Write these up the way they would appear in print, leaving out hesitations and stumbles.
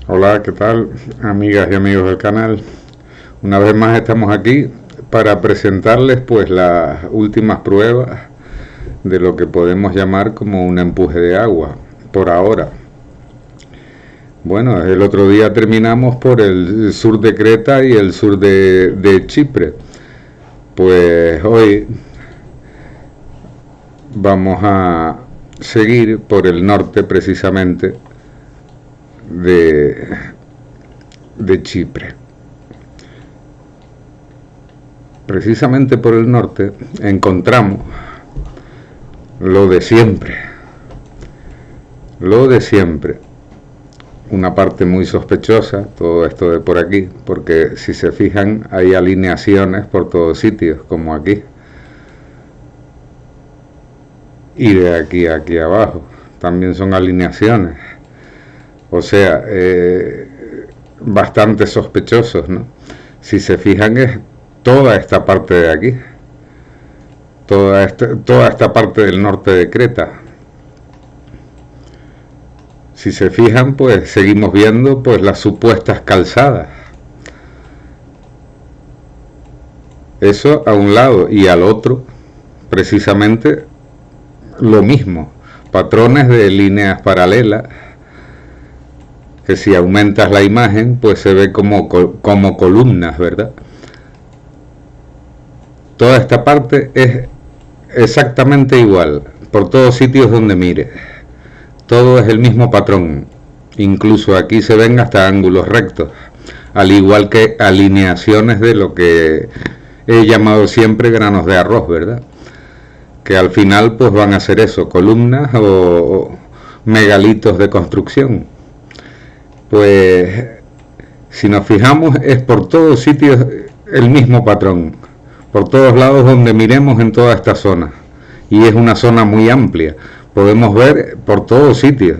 Hola, ¿qué tal, amigas y amigos del canal? Una vez más estamos aquí para presentarles pues las últimas pruebas de lo que podemos llamar como un empuje de agua, por ahora. Bueno, el otro día terminamos por el sur de Creta y el sur de Chipre. Pues hoy vamos a seguir por el norte precisamente de, de Chipre. Precisamente por el norte encontramos lo de siempre, una parte muy sospechosa, todo esto de por aquí, porque si se fijan hay alineaciones por todos sitios, como aquí, y de aquí a aquí abajo, también son alineaciones, o sea, bastante sospechosos, ¿no? Si se fijan es toda esta parte de aquí, toda esta parte del norte de Creta. Si se fijan, pues seguimos viendo pues las supuestas calzadas. Eso a un lado, y al otro precisamente lo mismo, patrones de líneas paralelas, que si aumentas la imagen pues se ve como columnas, ¿verdad? Toda esta parte es exactamente igual por todos sitios donde mire, todo es el mismo patrón, incluso aquí se ven hasta ángulos rectos, al igual que alineaciones de lo que he llamado siempre granos de arroz, ¿verdad? Que al final pues van a ser eso, columnas o megalitos de construcción. Pues si nos fijamos es por todos sitios el mismo patrón, por todos lados donde miremos en toda esta zona, y es una zona muy amplia, podemos ver por todos sitios.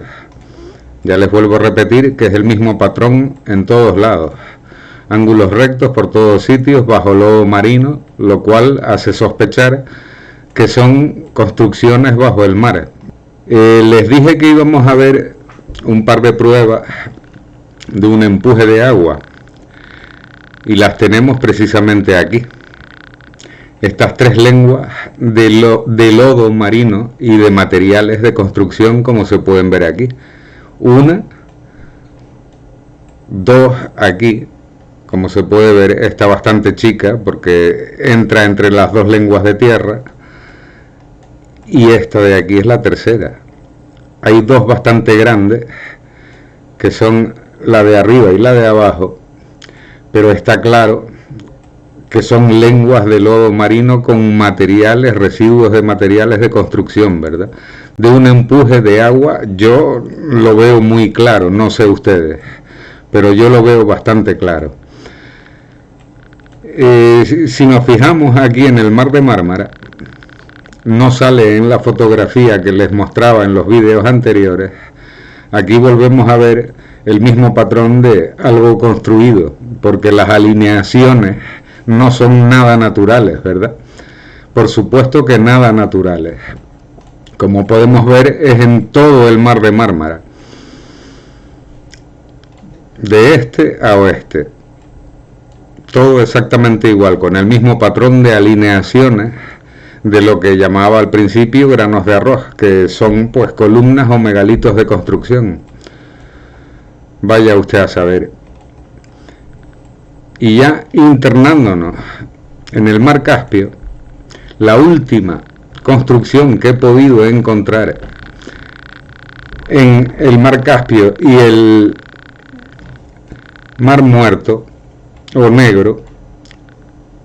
Ya les vuelvo a repetir que es el mismo patrón en todos lados, ángulos rectos por todos sitios bajo lodo marino, lo cual hace sospechar que son construcciones bajo el mar. Les dije que íbamos a ver un par de pruebas de un empuje de agua, y las tenemos precisamente aquí. Estas tres lenguas de lodo marino y de materiales de construcción, como se pueden ver aquí. Una, dos aquí, como se puede ver, está bastante chica porque entra entre las dos lenguas de tierra, y esta de aquí es la tercera. Hay dos bastante grandes, que son la de arriba y la de abajo, pero está claro que son lenguas de lodo marino con materiales, residuos de materiales de construcción, ¿verdad? De un empuje de agua yo lo veo muy claro, no sé ustedes, pero yo lo veo bastante claro. Si nos fijamos aquí en el mar de Mármara, no sale en la fotografía que les mostraba en los vídeos anteriores. Aquí volvemos a ver el mismo patrón de algo construido, porque las alineaciones no son nada naturales, ¿verdad? Por supuesto que nada naturales. Como podemos ver, es en todo el mar de Mármara, de este a oeste, todo exactamente igual, con el mismo patrón de alineaciones de lo que llamaba al principio granos de arroz, que son pues columnas o megalitos de construcción. Vaya usted a saber. Y ya internándonos en el mar Caspio, la última construcción que he podido encontrar en el mar Caspio y el mar Muerto o Negro,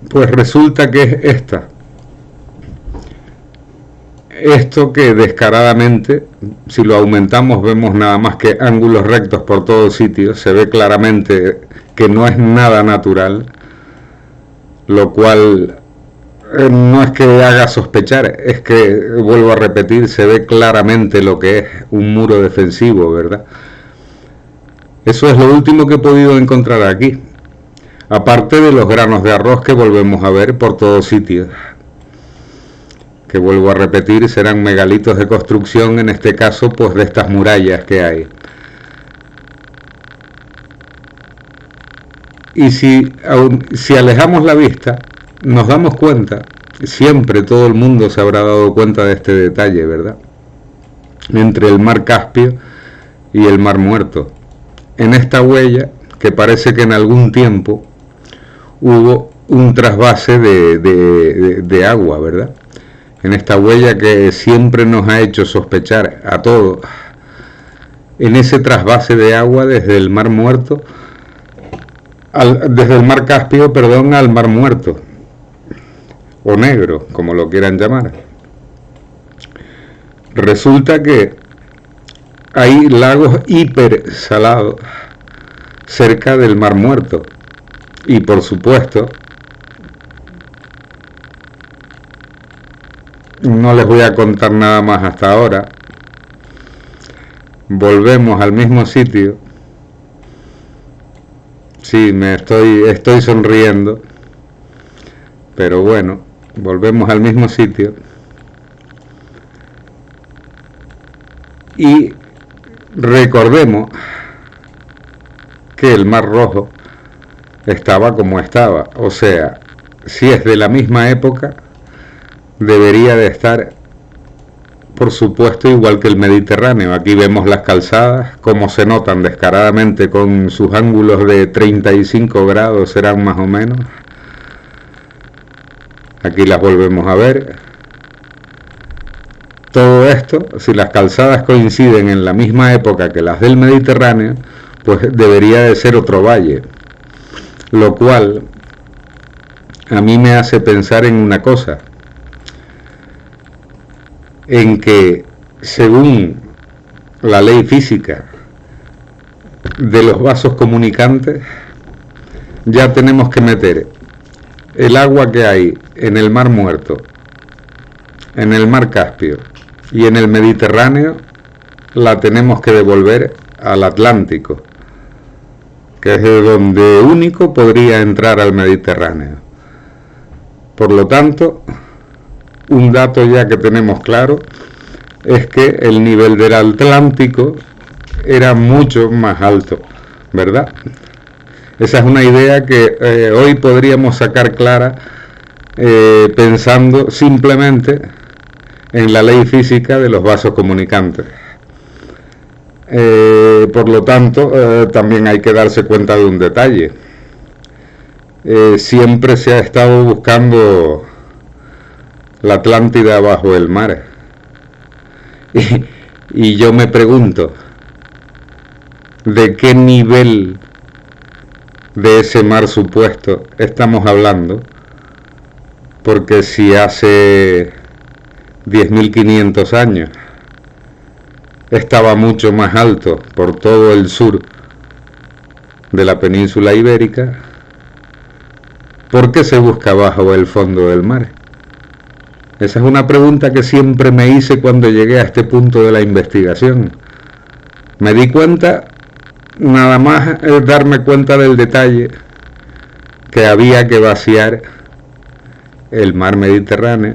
pues resulta que es esta. Esto que descaradamente, si lo aumentamos, vemos nada más que ángulos rectos por todos sitios, se ve claramente que no es nada natural, lo cual no es que haga sospechar, es que, vuelvo a repetir, se ve claramente lo que es un muro defensivo, ¿verdad? Eso es lo último que he podido encontrar aquí, aparte de los granos de arroz que volvemos a ver por todos sitios, que vuelvo a repetir serán megalitos de construcción, en este caso pues de estas murallas que hay. Y si alejamos la vista, nos damos cuenta, siempre todo el mundo se habrá dado cuenta de este detalle, ¿verdad? Entre el mar Caspio y el mar Muerto. En esta huella, que parece que en algún tiempo hubo un trasvase de agua, ¿verdad? En esta huella que siempre nos ha hecho sospechar a todos, en ese trasvase de agua desde el mar Muerto, desde el mar Caspio, perdón, al mar Muerto, o Negro, como lo quieran llamar. Resulta que hay lagos hipersalados cerca del mar Muerto, y por supuesto no les voy a contar nada más hasta ahora. Volvemos al mismo sitio. Sí, estoy sonriendo, pero bueno, volvemos al mismo sitio y recordemos que el Mar Rojo estaba como estaba, o sea, si es de la misma época, debería de estar, por supuesto, igual que el Mediterráneo. Aquí vemos las calzadas, como se notan descaradamente con sus ángulos de 35 grados, serán más o menos. Aquí las volvemos a ver. Todo esto, si las calzadas coinciden en la misma época que las del Mediterráneo, pues debería de ser otro valle. Lo cual a mí me hace pensar en una cosa, en que según la ley física de los vasos comunicantes, ya tenemos que meter el agua que hay en el Mar Muerto, en el Mar Caspio y en el Mediterráneo, la tenemos que devolver al Atlántico, que es de donde único podría entrar al Mediterráneo. Por lo tanto, un dato ya que tenemos claro es que el nivel del Atlántico era mucho más alto, ¿verdad? Esa es una idea que hoy podríamos sacar clara pensando simplemente en la ley física de los vasos comunicantes. Por lo tanto, también hay que darse cuenta de un detalle. Siempre se ha estado buscando la Atlántida bajo el mar. Y yo me pregunto, ¿de qué nivel de ese mar supuesto estamos hablando? Porque si hace 10.500 años estaba mucho más alto por todo el sur de la península ibérica, ¿por qué se busca bajo el fondo del mar? Esa es una pregunta que siempre me hice cuando llegué a este punto de la investigación. Me di cuenta, nada más darme cuenta del detalle, que había que vaciar el mar Mediterráneo,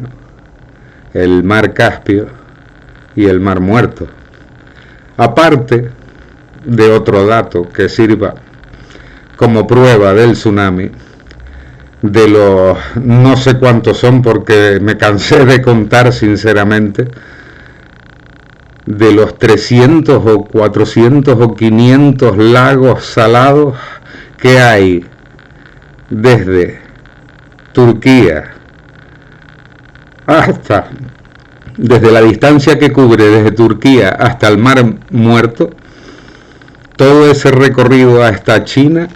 el mar Caspio y el mar Muerto. Aparte de otro dato que sirva como prueba del tsunami, de los no sé cuántos son porque me cansé de contar sinceramente, de los 300 o 400 o 500 lagos salados que hay desde Turquía hasta, desde la distancia que cubre desde Turquía hasta el Mar Muerto, todo ese recorrido hasta China,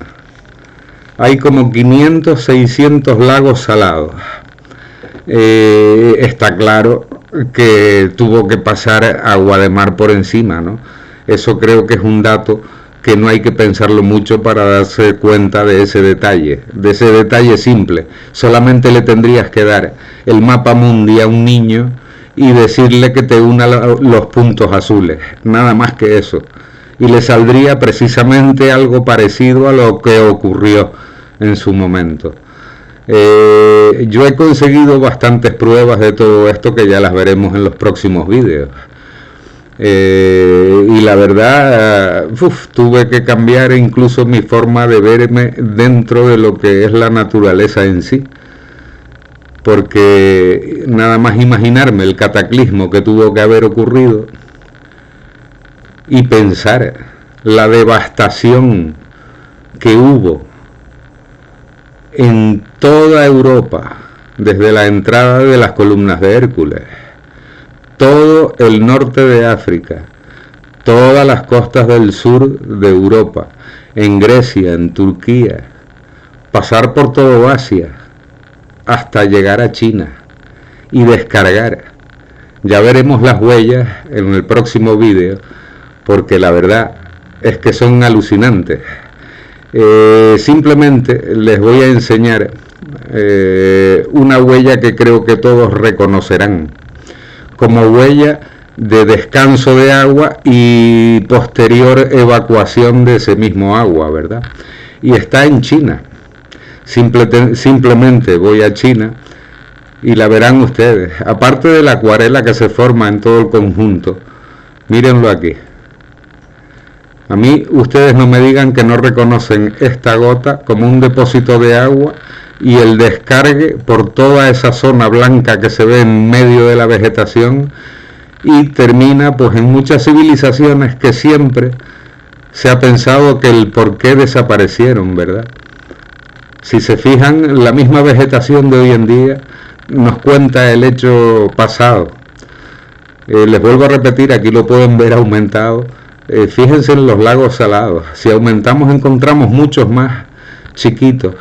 hay como 500, 600 lagos salados. Está claro que tuvo que pasar agua de mar por encima, ¿no? Eso creo que es un dato que no hay que pensarlo mucho para darse cuenta de ese detalle simple. Solamente le tendrías que dar el mapa mundi a un niño y decirle que te una los puntos azules, nada más que eso, y le saldría precisamente algo parecido a lo que ocurrió en su momento. Yo he conseguido bastantes pruebas de todo esto que ya las veremos en los próximos vídeos. Y la verdad, tuve que cambiar incluso mi forma de verme dentro de lo que es la naturaleza en sí, porque nada más imaginarme el cataclismo que tuvo que haber ocurrido y pensar la devastación que hubo en toda Europa, desde la entrada de las columnas de Hércules, todo el norte de África, todas las costas del sur de Europa, en Grecia, en Turquía, pasar por todo Asia, hasta llegar a China y descargar. Ya veremos las huellas en el próximo vídeo, porque la verdad es que son alucinantes. Simplemente les voy a enseñar una huella que creo que todos reconocerán como huella de descanso de agua y posterior evacuación de ese mismo agua, ¿verdad? Y está en China. Simplemente voy a China y la verán ustedes. Aparte de la acuarela que se forma en todo el conjunto, mírenlo aquí. A mí ustedes no me digan que no reconocen esta gota como un depósito de agua y el descargue por toda esa zona blanca que se ve en medio de la vegetación, y termina pues en muchas civilizaciones que siempre se ha pensado que el por qué desaparecieron, ¿verdad? Si se fijan, la misma vegetación de hoy en día nos cuenta el hecho pasado. Les vuelvo a repetir, aquí lo pueden ver aumentado. Fíjense en los lagos salados, si aumentamos encontramos muchos más chiquitos.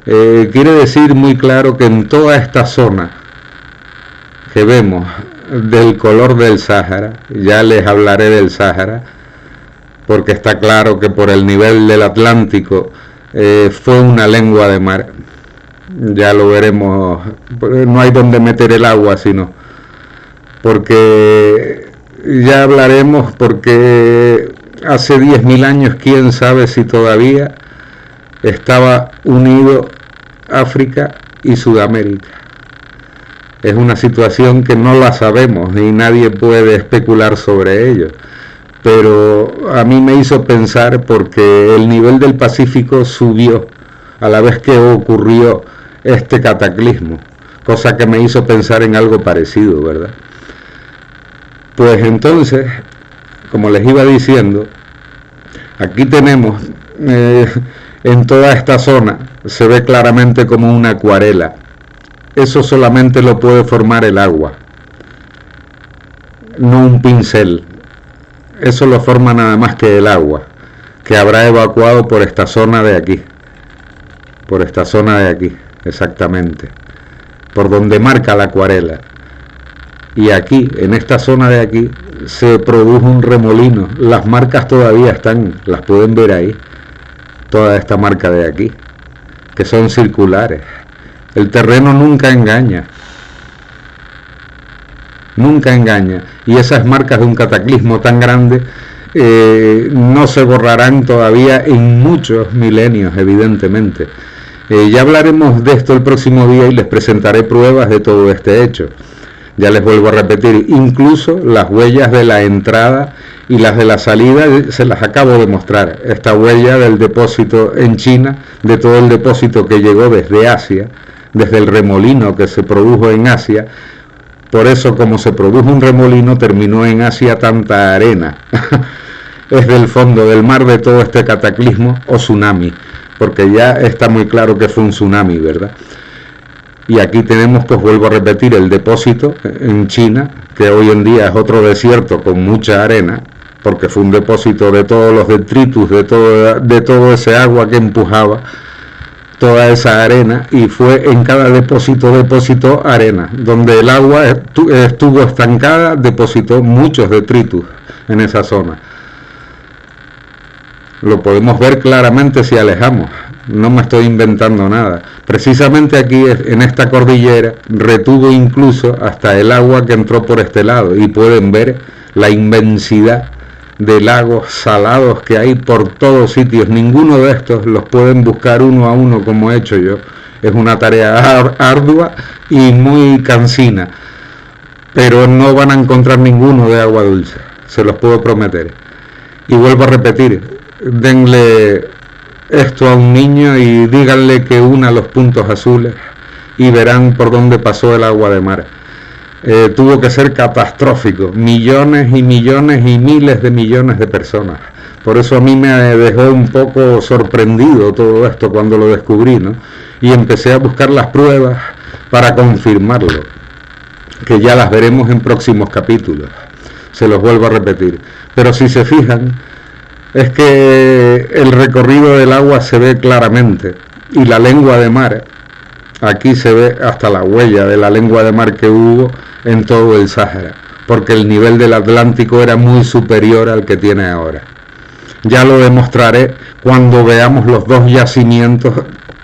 Quiere decir muy claro que en toda esta zona que vemos del color del Sáhara, ya les hablaré del Sáhara, porque está claro que por el nivel del Atlántico fue una lengua de mar, ya lo veremos, no hay donde meter el agua sino, porque ya hablaremos, porque hace 10.000 años quién sabe si todavía estaba unido África y Sudamérica. Es una situación que no la sabemos y nadie puede especular sobre ello, pero a mí me hizo pensar porque el nivel del Pacífico subió a la vez que ocurrió este cataclismo, cosa que me hizo pensar en algo parecido, ¿verdad? Pues entonces, como les iba diciendo, aquí tenemos en toda esta zona, se ve claramente como una acuarela. Eso solamente lo puede formar el agua, no un pincel. Eso lo forma nada más que el agua, que habrá evacuado por esta zona de aquí. Por esta zona de aquí, exactamente. Por donde marca la acuarela. Y aquí, en esta zona de aquí, se produjo un remolino. Las marcas todavía están, las pueden ver ahí. Toda esta marca de aquí, que son circulares. El terreno nunca engaña. Nunca engaña. Y esas marcas de un cataclismo tan grande no se borrarán todavía en muchos milenios, evidentemente. Ya hablaremos de esto el próximo día y les presentaré pruebas de todo este hecho. Ya les vuelvo a repetir, incluso las huellas de la entrada y las de la salida se las acabo de mostrar. Esta huella del depósito en China, de todo el depósito que llegó desde Asia, desde el remolino que se produjo en Asia. Por eso, como se produjo un remolino, terminó en Asia tanta arena. Es del fondo del mar de todo este cataclismo o tsunami, porque ya está muy claro que fue un tsunami, ¿verdad? Y aquí tenemos, pues vuelvo a repetir, el depósito en China, que hoy en día es otro desierto con mucha arena, porque fue un depósito de todos los detritus, de todo ese agua que empujaba toda esa arena, y fue en cada depósito arena, donde el agua estuvo estancada, depositó muchos detritus en esa zona. Lo podemos ver claramente si alejamos, no me estoy inventando nada. Precisamente aquí, en esta cordillera, retuvo incluso hasta el agua que entró por este lado, y pueden ver la inmensidad de lagos salados que hay por todos sitios. Ninguno de estos los pueden buscar uno a uno como he hecho yo. Es una tarea ardua y muy cansina, pero no van a encontrar ninguno de agua dulce. se los puedo prometer. Y vuelvo a repetir, denle esto a un niño y díganle que una los puntos azules y verán por dónde pasó el agua de mar. Tuvo que ser catastrófico, millones y millones y miles de millones de personas. Por eso a mí me dejó un poco sorprendido todo esto cuando lo descubrí, ¿no? Y empecé a buscar las pruebas para confirmarlo, que ya las veremos en próximos capítulos. Se los vuelvo a repetir. Pero si se fijan, es que el recorrido del agua se ve claramente, y la lengua de mar, aquí se ve hasta la huella de la lengua de mar que hubo en todo el Sáhara, porque el nivel del Atlántico era muy superior al que tiene ahora. Ya lo demostraré cuando veamos los dos yacimientos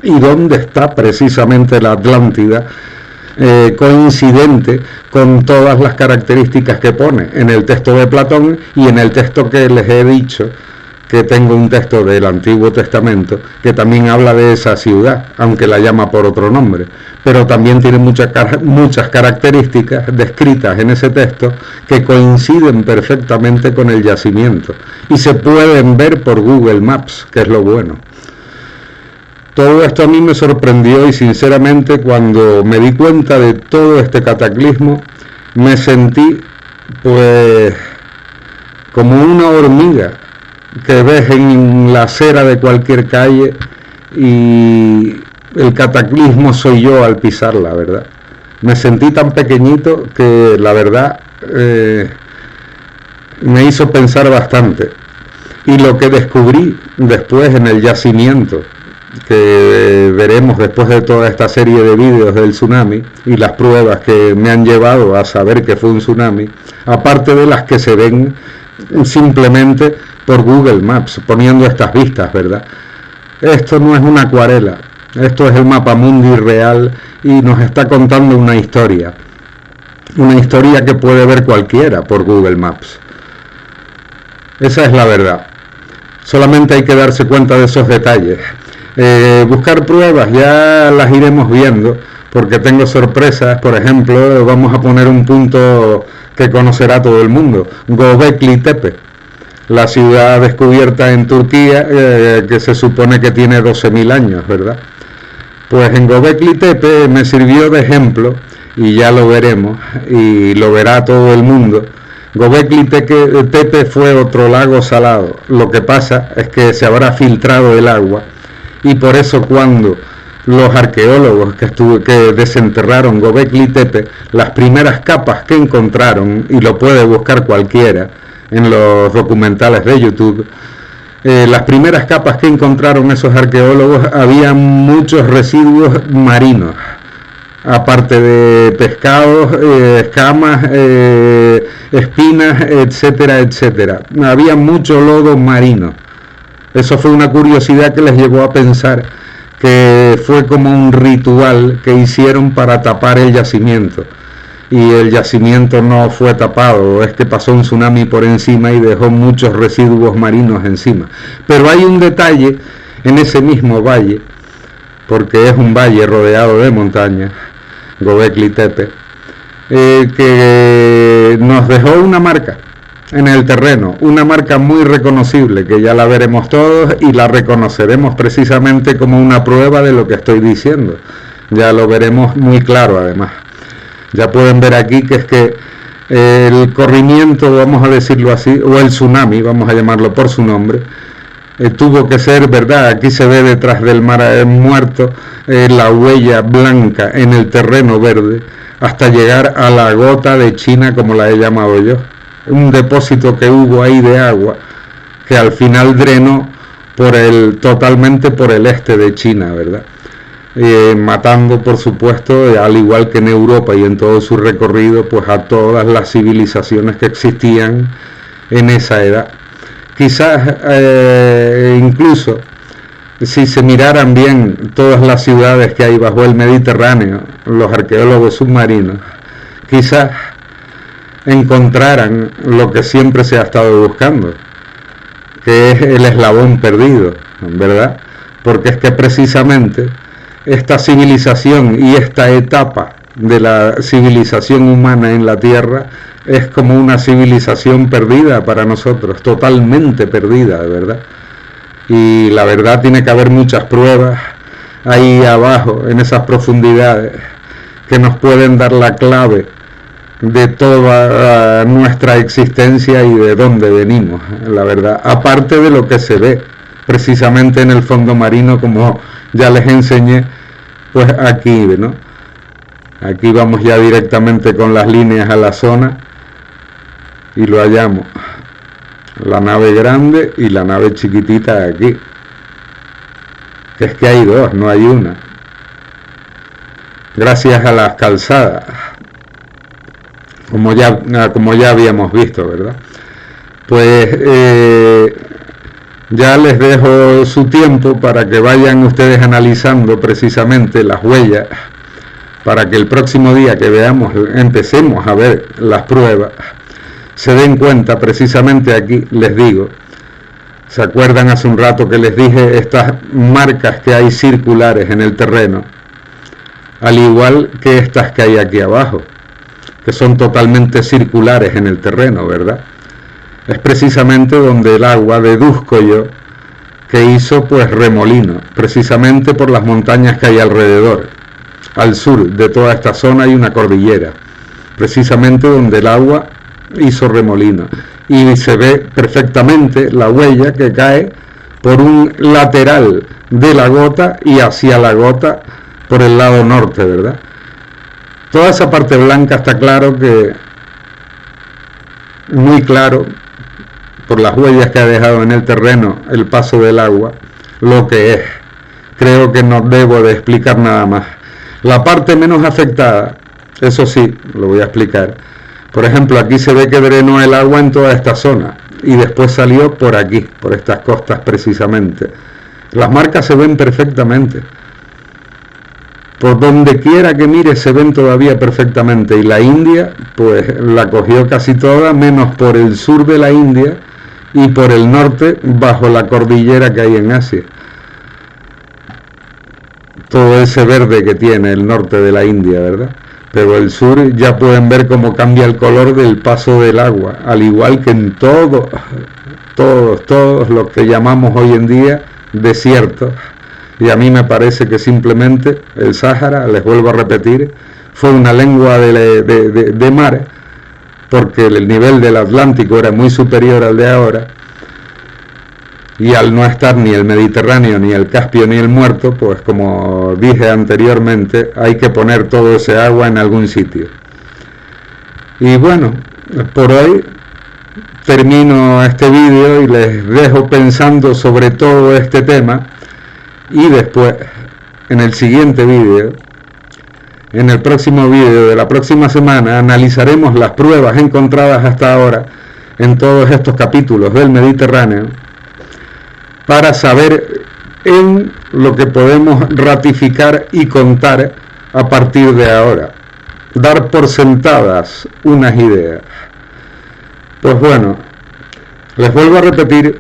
y dónde está precisamente la Atlántida, coincidente con todas las características que pone en el texto de Platón y en el texto que les he dicho, que tengo un texto del Antiguo Testamento que también habla de esa ciudad, aunque la llama por otro nombre, pero también tiene muchas características descritas en ese texto que coinciden perfectamente con el yacimiento y se pueden ver por Google Maps, que es lo bueno. Todo esto a mí me sorprendió y sinceramente cuando me di cuenta de todo este cataclismo me sentí pues como una hormiga que ves en la acera de cualquier calle y el cataclismo soy yo al pisarla, ¿verdad? Me sentí tan pequeñito que la verdad me hizo pensar bastante. Y lo que descubrí después en el yacimiento, que veremos después de toda esta serie de vídeos del tsunami y las pruebas que me han llevado a saber que fue un tsunami, aparte de las que se ven simplemente por Google Maps, poniendo estas vistas, ¿verdad? Esto no es una acuarela, esto es el mapamundi real y nos está contando una historia que puede ver cualquiera por Google Maps. Esa es la verdad. Solamente hay que darse cuenta de esos detalles. Buscar pruebas ya las iremos viendo, porque tengo sorpresas. Por ejemplo, vamos a poner un punto que conocerá todo el mundo, Göbekli Tepe, la ciudad descubierta en Turquía, que se supone que tiene 12.000 años, ¿verdad? Pues en Göbekli Tepe me sirvió de ejemplo, y ya lo veremos, y lo verá todo el mundo. Göbekli Tepe fue otro lago salado. Lo que pasa es que se habrá filtrado el agua, y por eso cuando los arqueólogos que desenterraron Göbekli Tepe, las primeras capas que encontraron, y lo puede buscar cualquiera en los documentales de YouTube, las primeras capas que encontraron esos arqueólogos, había muchos residuos marinos, aparte de pescados, escamas, espinas, etcétera, etcétera. Había mucho lodo marino. Eso fue una curiosidad que les llevó a pensar que fue como un ritual que hicieron para tapar el yacimiento. Y el yacimiento no fue tapado, es que pasó un tsunami por encima y dejó muchos residuos marinos encima. Pero hay un detalle en ese mismo valle, porque es un valle rodeado de montañas, Göbekli Tepe, que nos dejó una marca en el terreno, una marca muy reconocible, que ya la veremos todos y la reconoceremos precisamente como una prueba de lo que estoy diciendo. Ya lo veremos muy claro además. Ya pueden ver aquí que es que el corrimiento, vamos a decirlo así, o el tsunami, vamos a llamarlo por su nombre, tuvo que ser, ¿verdad? Aquí se ve detrás del mar muerto la huella blanca en el terreno verde hasta llegar a la gota de China, como la he llamado yo. Un depósito que hubo ahí de agua que al final drenó totalmente por el este de China, ¿verdad? Matando por supuesto, al igual que en Europa y en todo su recorrido, pues a todas las civilizaciones que existían en esa edad. Quizás incluso si se miraran bien todas las ciudades que hay bajo el Mediterráneo, los arqueólogos submarinos, quizás encontraran lo que siempre se ha estado buscando, que es el eslabón perdido, ¿verdad? Porque es que precisamente esta civilización y esta etapa de la civilización humana en la Tierra es como una civilización perdida para nosotros, totalmente perdida, de verdad. Y la verdad tiene que haber muchas pruebas ahí abajo, en esas profundidades, que nos pueden dar la clave de toda nuestra existencia y de dónde venimos, la verdad. Aparte de lo que se ve precisamente en el fondo marino, como ya les enseñé, pues aquí, ¿no? Aquí vamos ya directamente con las líneas a la zona y lo hallamos. La nave grande y la nave chiquitita aquí. Que es que hay dos, no hay una. Gracias a las calzadas. Como ya habíamos visto, ¿verdad? Pues ya les dejo su tiempo para que vayan ustedes analizando precisamente las huellas, para que el próximo día que veamos, empecemos a ver las pruebas, se den cuenta precisamente aquí, les digo, ¿se acuerdan hace un rato que les dije estas marcas que hay circulares en el terreno? Al igual que estas que hay aquí abajo, que son totalmente circulares en el terreno, ¿verdad? Es precisamente donde el agua, deduzco yo, que hizo pues remolino, precisamente por las montañas que hay alrededor. Al sur de toda esta zona hay una cordillera, precisamente donde el agua hizo remolino. Y se ve perfectamente la huella que cae por un lateral de la gota y hacia la gota por el lado norte, ¿verdad? Toda esa parte blanca está claro que, muy claro, por las huellas que ha dejado en el terreno el paso del agua, lo que es. Creo que no debo de explicar nada más. La parte menos afectada, eso sí, lo voy a explicar. Por ejemplo, aquí se ve que drenó el agua en toda esta zona y después salió por aquí, por estas costas precisamente. Las marcas se ven perfectamente. Por donde quiera que mire se ven todavía perfectamente. Y la India, pues la cogió casi toda, menos por el sur de la India y por el norte, bajo la cordillera que hay en Asia. Todo ese verde que tiene el norte de la India, ¿verdad? Pero el sur ya pueden ver cómo cambia el color del paso del agua, al igual que en todos los que llamamos hoy en día desiertos. Y a mí me parece que simplemente el Sáhara, les vuelvo a repetir, fue una lengua de mar, porque el nivel del Atlántico era muy superior al de ahora, y al no estar ni el Mediterráneo, ni el Caspio, ni el Muerto, pues como dije anteriormente, hay que poner todo ese agua en algún sitio. Y bueno, por hoy termino este vídeo y les dejo pensando sobre todo este tema, y después, en el siguiente vídeo, en el próximo vídeo de la próxima semana, analizaremos las pruebas encontradas hasta ahora en todos estos capítulos del Mediterráneo, para saber en lo que podemos ratificar y contar a partir de ahora, dar por sentadas unas ideas. Pues bueno, les vuelvo a repetir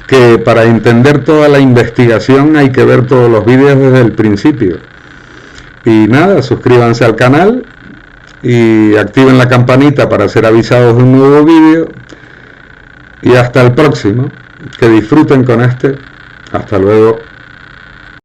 que para entender toda la investigación hay que ver todos los vídeos desde el principio. Y nada, suscríbanse al canal y activen la campanita para ser avisados de un nuevo vídeo. Y hasta el próximo. Que disfruten con este. Hasta luego.